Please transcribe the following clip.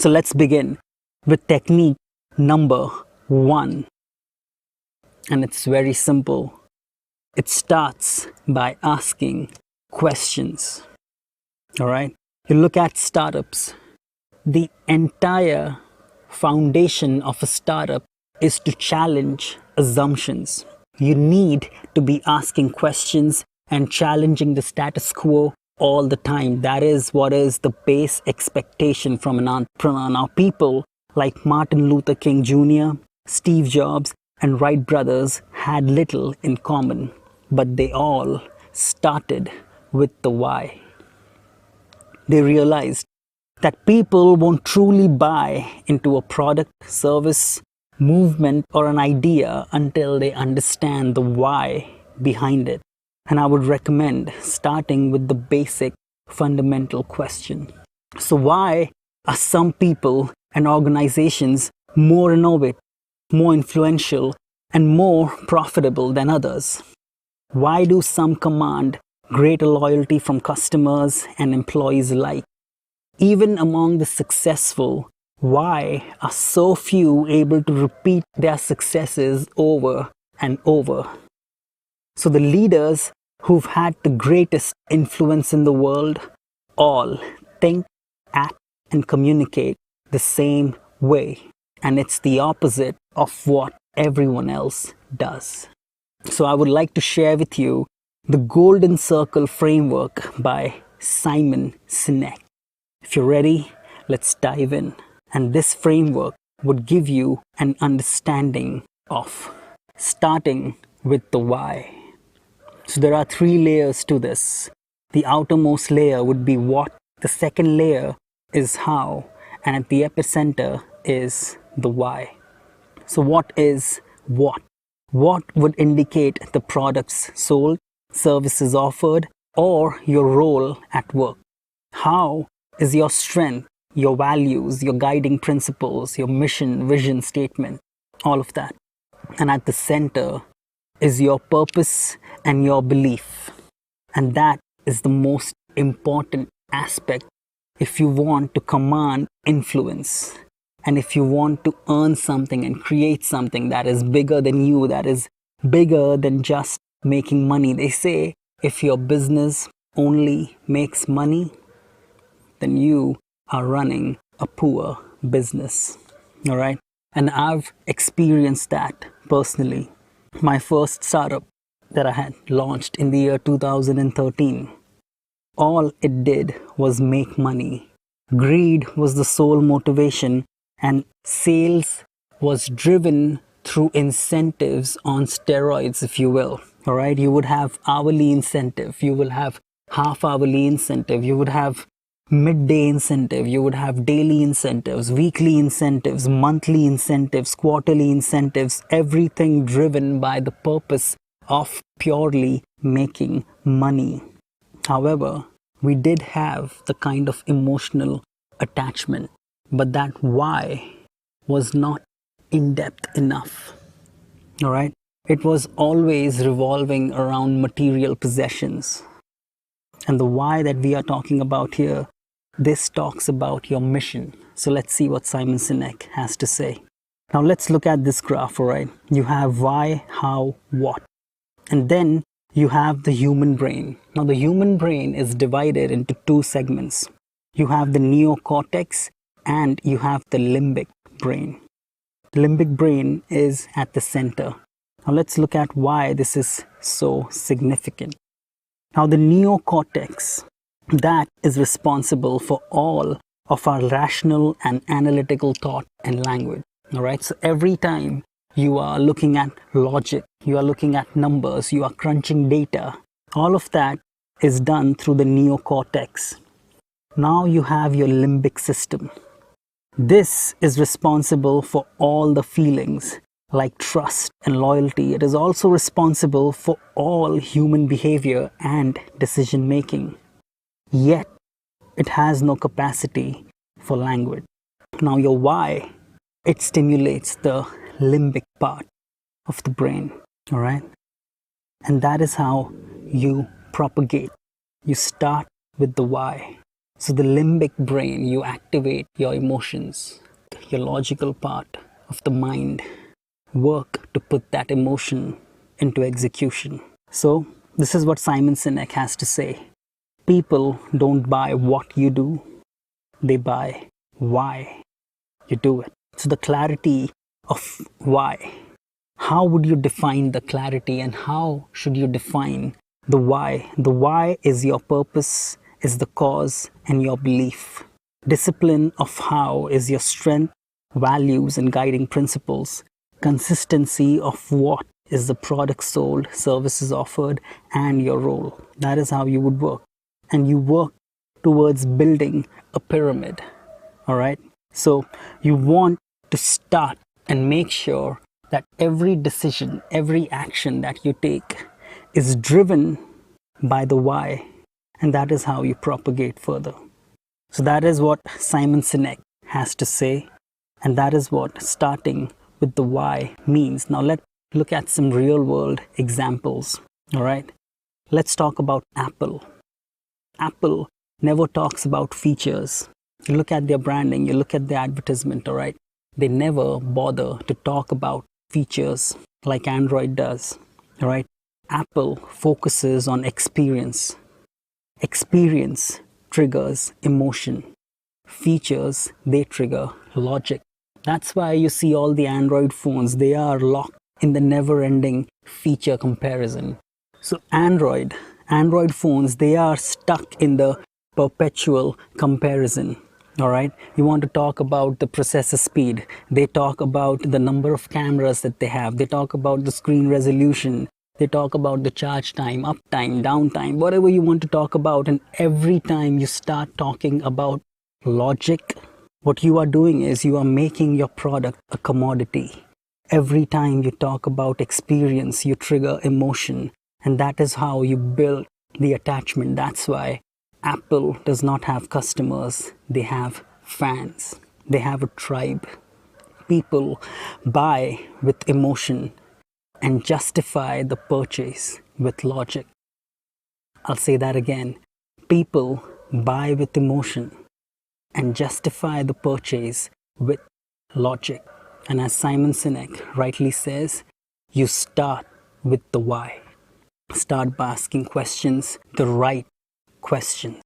So let's begin with technique number 1. And it's very simple. It starts by asking questions. All right. You look at startups. The entire foundation of a startup is to challenge assumptions. You need to be asking questions and challenging the status quo all the time. That is what is the base expectation from an entrepreneur. Now, people like Martin Luther King Jr., Steve Jobs, and Wright brothers had little in common, but they all started with the why. They realized that people won't truly buy into a product, service, movement, or an idea until they understand the why behind it. And I would recommend starting with the basic fundamental question. So why are some people and organizations more innovative, more influential, and more profitable than others? Why do some command greater loyalty from customers and employees alike? Even among the successful, why are so few able to repeat their successes over and over? So the leaders who've had the greatest influence in the world all think, act, and communicate the same way. And it's the opposite of what everyone else does. So I would like to share with you the Golden Circle Framework by Simon Sinek. If you're ready, let's dive in. And this framework would give you an understanding of starting with the why. So there are 3 layers to this. The outermost layer would be what, the second layer is how, and at the epicenter is the why. So what is what? What would indicate the products sold, services offered, or your role at work? How is your strength, your values, your guiding principles, your mission, vision statement, all of that. And at the center is your purpose and your belief. And that is the most important aspect if you want to command influence. And if you want to earn something and create something that is bigger than you, that is bigger than just making money. They say if your business only makes money, then you are running a poor business. All right. And I've experienced that personally. My first startup that I had launched in the year 2013, all it did was make money. Greed was the sole motivation, and sales was driven through incentives on steroids, if you will. All right. You would have hourly incentive. You will have half hourly incentive. You would have midday incentive, you would have daily incentives, weekly incentives, monthly incentives, quarterly incentives, everything driven by the purpose of purely making money. However, we did have the kind of emotional attachment, but that why was not in depth enough. All right. It was always revolving around material possessions. And the why that we are talking about here, this talks about your mission. So let's see what Simon Sinek has to say. Now let's look at this graph, all right? You have why, how, what. And then you have the human brain. Now the human brain is divided into 2 segments. You have the neocortex and you have the limbic brain. The limbic brain is at the center. Now let's look at why this is so significant. Now the neocortex, that is responsible for all of our rational and analytical thought and language. All right. So every time you are looking at logic, you are looking at numbers, you are crunching data, all of that is done through the neocortex. Now you have your limbic system. This is responsible for all the feelings like trust and loyalty. It is also responsible for all human behavior and decision making. Yet, it has no capacity for language. Now, your why, it stimulates the limbic part of the brain, all right? And that is how you propagate. You start with the why. So the limbic brain, you activate your emotions, your logical part of the mind work to put that emotion into execution. So this is what Simon Sinek has to say. People don't buy what you do, they buy why you do it. So the clarity of why. How would you define the clarity and how should you define the why? The why is your purpose, is the cause, and your belief. Discipline of how is your strength, values, and guiding principles. Consistency of what is the product sold, services offered, and your role. That is how you would work. And you work towards building a pyramid. All right. So you want to start and make sure that every decision, every action that you take is driven by the why. And that is how you propagate further. So that is what Simon Sinek has to say. And that is what starting with the why means. Now let's look at some real world examples. All right. Let's talk about Apple. Apple never talks about features. You look at their branding, you look at their advertisement, all right? They never bother to talk about features like Android does, all right? Apple focuses on experience. Experience triggers emotion. Features, they trigger logic. That's why you see all the Android phones, they are locked in the never-ending feature comparison. So Android phones, they are stuck in the perpetual comparison. All right. You want to talk about the processor speed. They talk about the number of cameras that they have. They talk about the screen resolution. They talk about the charge time, uptime, downtime, whatever you want to talk about. And every time you start talking about logic, what you are doing is you are making your product a commodity. Every time you talk about experience, you trigger emotion. And that is how you build the attachment. That's why Apple does not have customers, they have fans, they have a tribe. People buy with emotion and justify the purchase with logic. I'll say that again. People buy with emotion and justify the purchase with logic. And as Simon Sinek rightly says, you start with the why. Start by asking questions, the right questions.